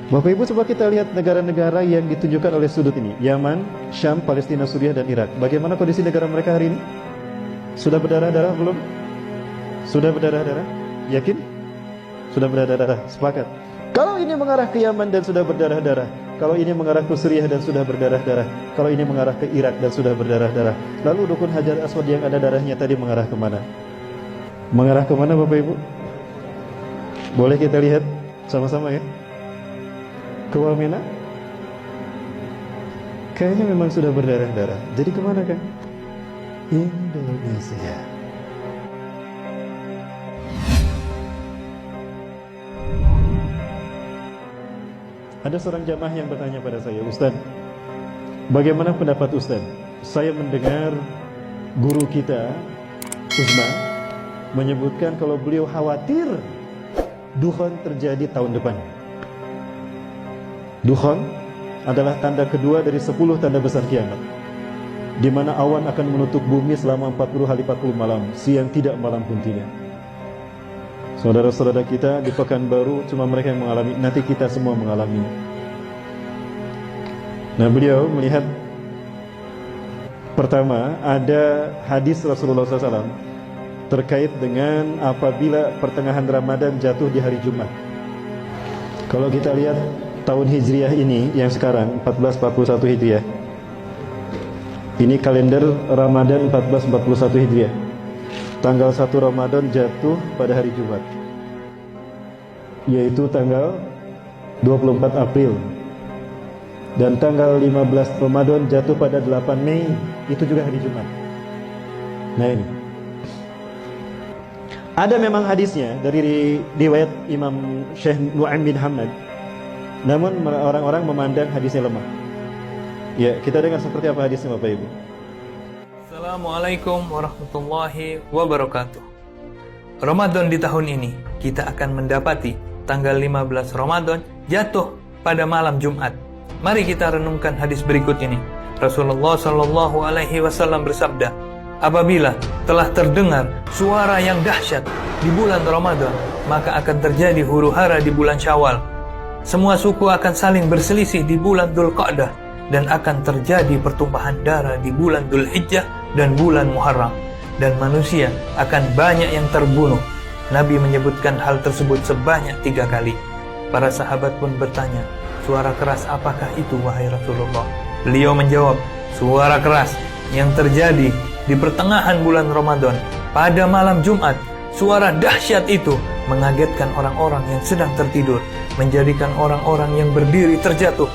Bapak Ibu, coba kita lihat negara-negara yang ditunjukkan oleh sudut ini. Yaman, Syam, Palestina, Suriah, dan Irak. Bagaimana kondisi negara mereka hari ini? Sudah berdarah-darah belum? Sudah berdarah-darah? Yakin? Sudah berdarah-darah? Sepakat. Kalau ini mengarah ke Yaman dan sudah berdarah-darah, kalau ini mengarah ke Suriah dan sudah berdarah-darah, kalau ini mengarah ke Irak dan sudah berdarah-darah, lalu Rukun Hajar Aswad yang ada darahnya tadi mengarah kemana? Mengarah kemana Bapak Ibu? Boleh kita lihat sama-sama ya? Ke Wamena? Kayaknya memang sudah berdarah-darah. Jadi kemana kan? Indonesia. Ada seorang jamaah yang bertanya pada saya, Ustaz, bagaimana pendapat Ustaz? Saya mendengar guru kita, Uzma, menyebutkan kalau beliau khawatir Dukhon terjadi tahun depan. Dukhon adalah tanda kedua dari 10 tanda besar kiamat, di mana awan akan menutup bumi selama 40 hari 40 malam, siang tidak, malam pun tidak. Saudara-saudara kita di Pekanbaru cuma mereka yang mengalami, nanti kita semua mengalami. Nah, beliau melihat pertama ada hadis Rasulullah SAW terkait dengan apabila pertengahan Ramadan jatuh di hari Jumat. Kalau kita lihat tahun Hijriah ini yang sekarang 1441 Hijriah, ini kalender Ramadan 1441 Hijriah. Tanggal 1 Ramadan jatuh pada hari Jumat, yaitu tanggal 24 April. Dan tanggal 15 Ramadan jatuh pada 8 Mei, itu juga hari Jumat. Nah ini ada memang hadisnya dari riwayat Imam Syekh Nu'aim bin Hamad, namun orang-orang memandang hadisnya lemah. Ya, kita dengar seperti apa hadisnya Bapak Ibu. Assalamualaikum warahmatullahi wabarakatuh. Ramadan di tahun ini kita akan mendapati tanggal 15 Ramadan jatuh pada malam Jumat. Mari kita renungkan hadis berikut ini. Rasulullah Shallallahu Alaihi Wasallam bersabda, apabila telah terdengar suara yang dahsyat di bulan Ramadan, maka akan terjadi huru-hara di bulan Syawal. Semua suku akan saling berselisih di bulan Dzulqa'dah, dan akan terjadi pertumpahan darah di bulan Dzulhijjah dan bulan Muharram, dan manusia akan banyak yang terbunuh. Nabi menyebutkan hal tersebut sebanyak 3 kali. Para sahabat pun bertanya, suara keras apakah itu wahai Rasulullah? Beliau menjawab, suara keras yang terjadi di pertengahan bulan Ramadan pada malam Jumat. Suara dahsyat itu mengagetkan orang-orang yang sedang tertidur, menjadikan orang-orang yang berdiri terjatuh.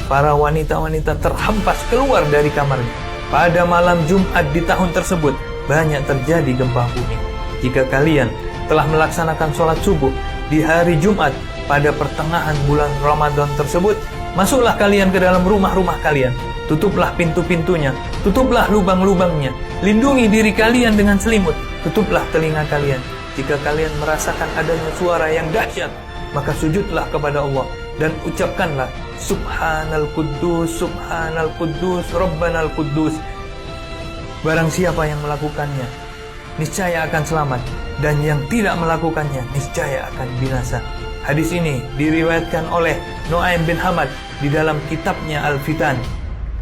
Para wanita-wanita terhempas keluar dari kamarnya. Pada malam Jumat di tahun tersebut banyak terjadi gempa bumi. Jika kalian telah melaksanakan sholat subuh di hari Jumat pada pertengahan bulan Ramadan tersebut, masuklah kalian ke dalam rumah-rumah kalian, tutuplah pintu-pintunya, tutuplah lubang-lubangnya, lindungi diri kalian dengan selimut, tutuplah telinga kalian. Jika kalian merasakan adanya suara yang dahsyat, maka sujudlah kepada Allah dan ucapkanlah Subhanal Quddus, Subhanal Quddus, Rabbanal Quddus. Barang siapa yang melakukannya, niscaya akan selamat, dan yang tidak melakukannya niscaya akan binasa. Hadis ini diriwayatkan oleh Nu'aim bin Hamad di dalam kitabnya Al-Fitan.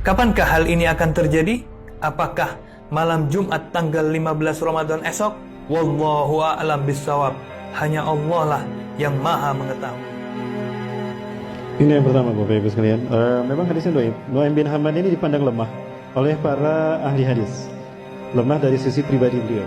Kapankah hal ini akan terjadi? Apakah malam Jumat tanggal 15 Ramadan esok? Wallahu a'lam bissawab. Hanya Allah lah yang maha mengetahui. Ini yang pertama Bapak Ibu sekalian. Memang hadisnya Nu'aim bin Hamad ini dipandang lemah oleh para ahli hadis. Lemah dari sisi pribadi beliau.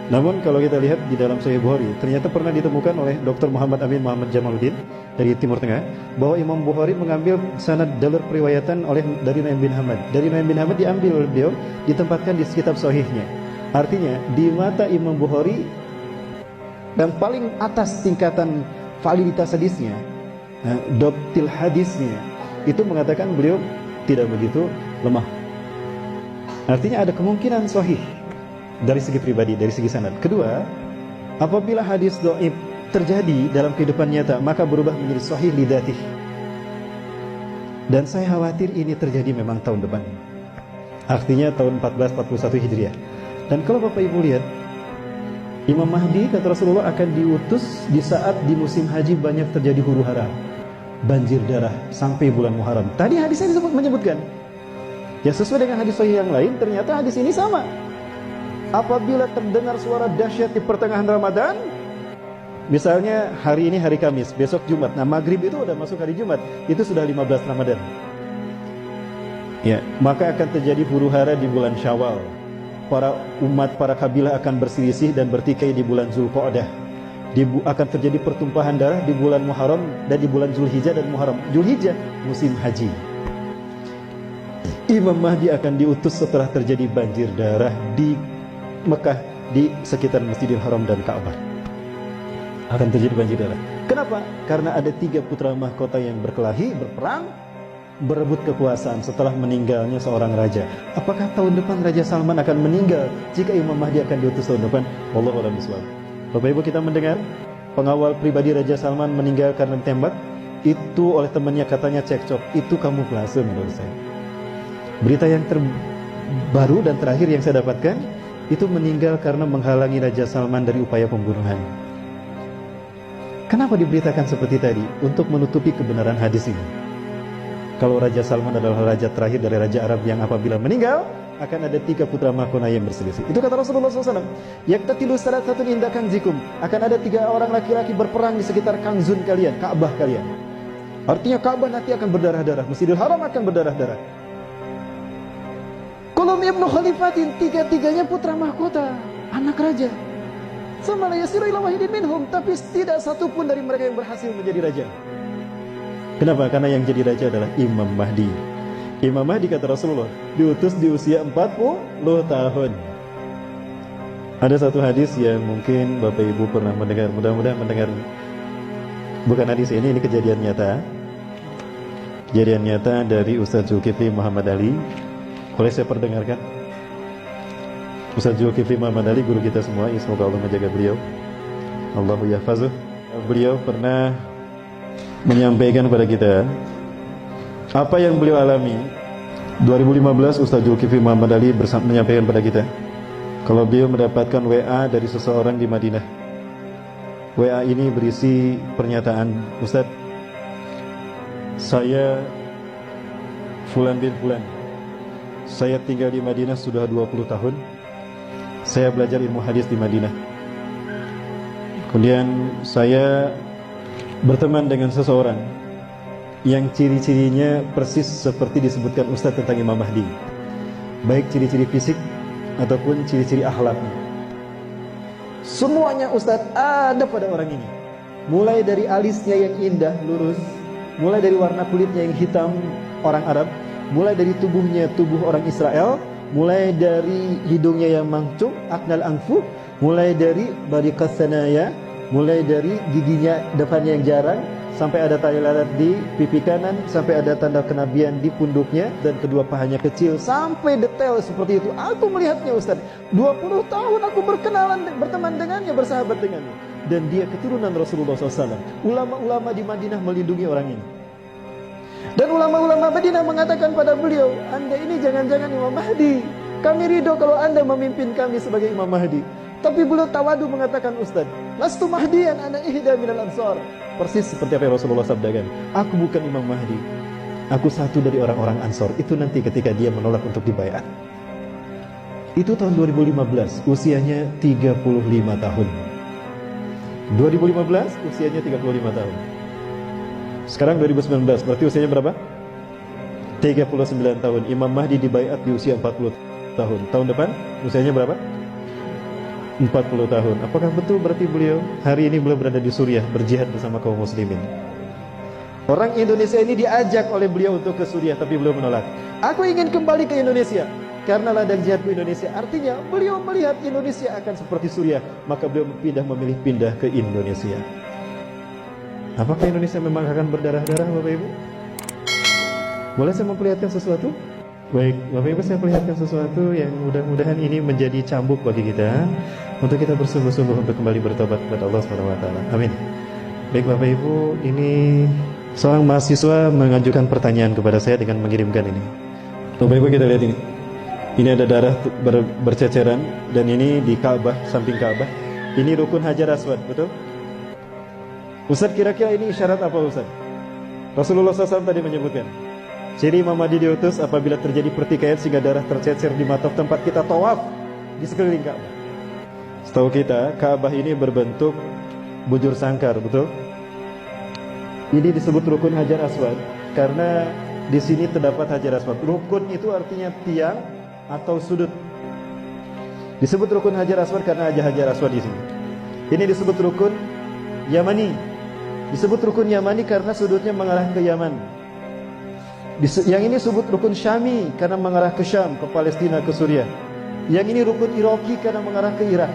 Namun kalau kita lihat di dalam Sahih Bukhari, ternyata pernah ditemukan oleh Dr. Muhammad Amin Muhammad Jamaluddin dari Timur Tengah, bahwa Imam Bukhari mengambil sanad jalur periwayatan dari Nu'aim bin Hamad. Dari Nu'aim bin Hamad diambil oleh beliau, ditempatkan di kitab Sahihnya. Artinya di mata Imam Bukhari dan paling atas tingkatan validitas hadisnya, doptil hadisnya, itu mengatakan beliau tidak begitu lemah. Artinya ada kemungkinan sahih dari segi pribadi, dari segi sanad. Kedua, apabila hadis dhaif terjadi dalam kehidupan nyata, maka berubah menjadi sahih lidatih. Dan saya khawatir ini terjadi memang tahun depan. Artinya tahun 1441 Hijriah. Dan kalau Bapak Ibu lihat, Imam Mahdi kata Rasulullah akan diutus di saat di musim haji banyak terjadi huru-hara. banjir darah sampai bulan Muharram. Tadi hadisnya menyebutkan. Ya sesuai dengan hadis sahih yang lain, ternyata hadis ini sama. Apabila terdengar suara dahsyat di pertengahan Ramadan, misalnya hari ini hari Kamis, besok Jumat. Nah, maghrib itu udah masuk hari Jumat, itu sudah 15 Ramadan. Ya, maka akan terjadi huru-hara di bulan Syawal. Para umat, para kabilah akan berselisih dan bertikai di bulan Zulqa'dah. Akan terjadi pertumpahan darah di bulan Muharram dan di bulan Zulhijjah dan Muharram. Zulhijjah musim haji. Imam Mahdi akan diutus setelah terjadi banjir darah di Mekah, di sekitar Masjidil Haram dan Ka'bah. Akan terjadi banjir darah. Kenapa? Karena ada 3 putra mahkota yang berkelahi, berperang, berebut kekuasaan setelah meninggalnya seorang raja. Apakah tahun depan Raja Salman akan meninggal jika Imam Mahdi akan diutus tahun depan? Wallahu a'lam bishawab. Bapak Ibu, kita mendengar pengawal pribadi Raja Salman meninggal karena ditembak. Itu oleh temannya, katanya cekcok. Itu kamuflase menurut saya. Berita yang terbaru dan terakhir yang saya dapatkan, itu meninggal karena menghalangi Raja Salman dari upaya pembunuhan. Kenapa diberitakan seperti tadi? Untuk menutupi kebenaran hadis ini. Kalau Raja Salman adalah raja terakhir dari raja Arab yang apabila meninggal akan ada 3 putra mahkota yang berselisih. Itu kata Rasulullah SAW. Yaktatilu salasatun inda kanzikum. Akan ada 3 orang laki-laki berperang di sekitar kanzun kalian, Ka'bah kalian. Artinya Ka'bah nanti akan berdarah-darah, Masjidil Haram akan berdarah-darah. Kulum ibnu khalifatin, 3-3-nya putra mahkota, anak raja. Sama la yasiru ila wahidin minhum, tapi tidak satu pun dari mereka yang berhasil menjadi raja. Kenapa? Karena yang jadi raja adalah Imam Mahdi. Imam Mahdi, kata Rasulullah, diutus di usia 40 tahun. Ada satu hadis yang mungkin Bapak Ibu pernah mendengar, mudah-mudahan mendengar. Bukan hadis ini kejadian nyata. Kejadian nyata dari Ustaz Zulkifli Muhammad Ali. Boleh saya perdengarkan? Ustaz Zulkifli Muhammad Ali, guru kita semua, semoga Allah menjaga beliau. Allahu yahfazuh. Beliau pernah menyampaikan kepada kita apa yang beliau alami. 2015 Ustaz Zulkifli Muhammad Ali menyampaikan kepada kita kalau beliau mendapatkan WA dari seseorang di Madinah. WA ini berisi pernyataan, Ustaz, saya Fulan bin Fulan, saya tinggal di Madinah sudah 20 tahun. Saya belajar ilmu hadis di Madinah. Kemudian saya berteman dengan seseorang yang ciri-cirinya persis seperti disebutkan Ustaz tentang Imam Mahdi, baik ciri-ciri fisik ataupun ciri-ciri akhlaknya. Semuanya Ustaz ada pada orang ini. Mulai dari alisnya yang indah, lurus, mulai dari warna kulitnya yang hitam, orang Arab, mulai dari tubuhnya tubuh orang Israel, mulai dari hidungnya yang mancung, aknal anfu, mulai dari bariqas sanaya, mulai dari giginya depannya yang jarang, sampai ada tali lalat di pipi kanan, sampai ada tanda kenabian di punduknya, dan kedua pahanya kecil, sampai detail seperti itu. Aku melihatnya Ustaz, 20 tahun aku berkenalan, berteman dengannya, bersahabat dengannya, dan dia keturunan Rasulullah SAW. Ulama-ulama di Madinah melindungi orang ini. Dan ulama-ulama Madinah mengatakan pada beliau, Anda ini jangan-jangan Imam Mahdi. Kami ridho kalau Anda memimpin kami sebagai Imam Mahdi. Tapi beliau tawadu mengatakan, Ustaz, lastu mahdiyan ana ihda minal ansar. Persis seperti apa yang Rasulullah sabdakan. Aku bukan Imam Mahdi. Aku satu dari orang-orang Ansor. Itu nanti ketika dia menolak untuk dibaiat. Itu tahun 2015, usianya 35 tahun. 2015, usianya 35 tahun. Sekarang 2019, berarti usianya berapa? 39 tahun. Imam Mahdi dibaiat di usia 40 tahun. Tahun depan usianya berapa? 40 tahun. Apakah betul berarti beliau hari ini beliau berada di Suriah berjihad bersama kaum muslimin? Orang Indonesia ini diajak oleh beliau untuk ke Suriah, tapi beliau menolak. Aku ingin kembali ke Indonesia karena ladang jihadku Indonesia. Artinya beliau melihat Indonesia akan seperti Suriah, maka beliau memilih pindah ke Indonesia. Apakah Indonesia memang akan berdarah-darah, Bapak Ibu? Boleh saya memperlihatkan sesuatu? Baik, Bapak Ibu, saya perlihatkan sesuatu yang mudah-mudahan ini menjadi cambuk bagi kita untuk kita bersungguh-sungguh untuk kembali bertobat kepada Allah SWT. Amin. Baik Bapak Ibu, ini seorang mahasiswa mengajukan pertanyaan kepada saya dengan mengirimkan ini. Bapak Ibu, kita lihat ini. Ini ada darah berceceran, dan ini di Ka'bah, samping Ka'bah. Ini rukun Hajar Aswad, betul? Ustaz, kira-kira ini isyarat apa Ustaz? Rasulullah SAW tadi menyebutkan, ciri Imam Mahdi diutus apabila terjadi pertikaian sehingga darah tercecer di mata tempat kita tawaf di sekeliling Ka'bah. Setahu kita, Ka'bah ini berbentuk bujur sangkar, betul? Ini disebut rukun Hajar Aswad karena di sini terdapat Hajar Aswad. Rukun itu artinya tiang atau sudut. Disebut rukun Hajar Aswad karena ada Hajar Aswad di sini. Ini disebut rukun Yamani. Disebut rukun Yamani karena sudutnya mengarah ke Yaman. Yang ini disebut rukun Syami karena mengarah ke Syam, ke Palestina, ke Suriah. Yang ini rukun Iraki karena mengarah ke Irak.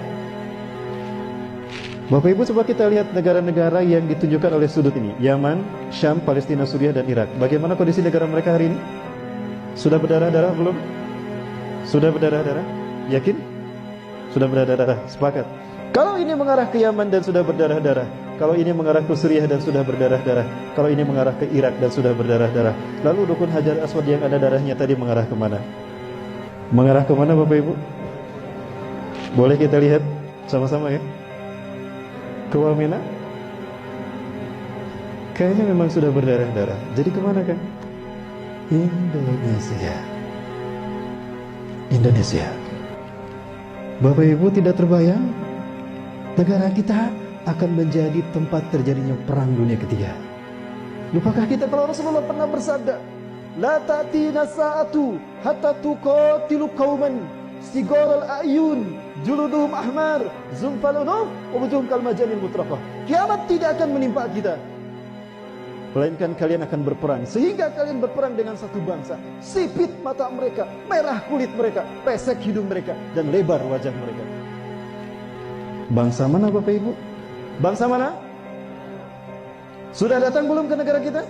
Bapak Ibu, coba kita lihat negara-negara yang ditunjukkan oleh sudut ini. Yaman, Syam, Palestina, Suriah, dan Irak. Bagaimana kondisi negara mereka hari ini? Sudah berdarah-darah belum? Sudah berdarah-darah? Yakin? Sudah berdarah-darah? Sepakat. Kalau ini mengarah ke Yaman dan sudah berdarah-darah, kalau ini mengarah ke Suriah dan sudah berdarah-darah, kalau ini mengarah ke Irak dan sudah berdarah-darah, lalu rukun Hajar Aswad yang ada darahnya tadi mengarah kemana? Mengarah kemana Bapak Ibu? Boleh kita lihat sama-sama ya? Ke Wamena? Kayaknya memang sudah berdarah-darah. Jadi kemana kan? Indonesia. Indonesia. Bapak Ibu, tidak terbayang negara kita akan menjadi tempat terjadinya perang dunia ketiga. Lupakah kita kalau Rasulullah pernah bersabda, la ta'tina sa'atu hatta tuqatilu qauman sigaral a'yun juluduhum ahmar zumfal unuf wujuhum kal majanil mutrafah. Kiamat tidak akan menimpa kita, melainkan kalian akan berperang sehingga kalian berperang dengan satu bangsa. Sipit mata mereka, merah kulit mereka, pesek hidung mereka, dan lebar wajah mereka. Bangsa mana Bapak Ibu? Bangsa mana? Sudah datang belum ke negara kita?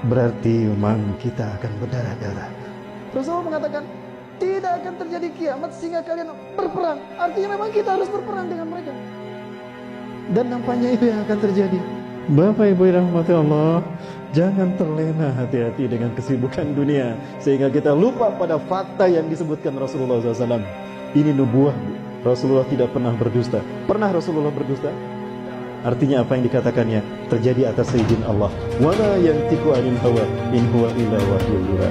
Berarti memang kita akan berdarah-darah. Rasulullah mengatakan tidak akan terjadi kiamat sehingga kalian berperang. Artinya memang kita harus berperang dengan mereka. Dan nampaknya itu yang akan terjadi. Bapak Ibu yang dirahmati Allah, jangan terlena hati-hati dengan kesibukan dunia sehingga kita lupa pada fakta yang disebutkan Rasulullah SAW. Ini nubuah. Rasulullah tidak pernah berdusta. Pernah Rasulullah berdusta? Artinya apa yang dikatakannya terjadi atas izin Allah. Wala yantiqu anil hawa in huwa illa wahyun yuha.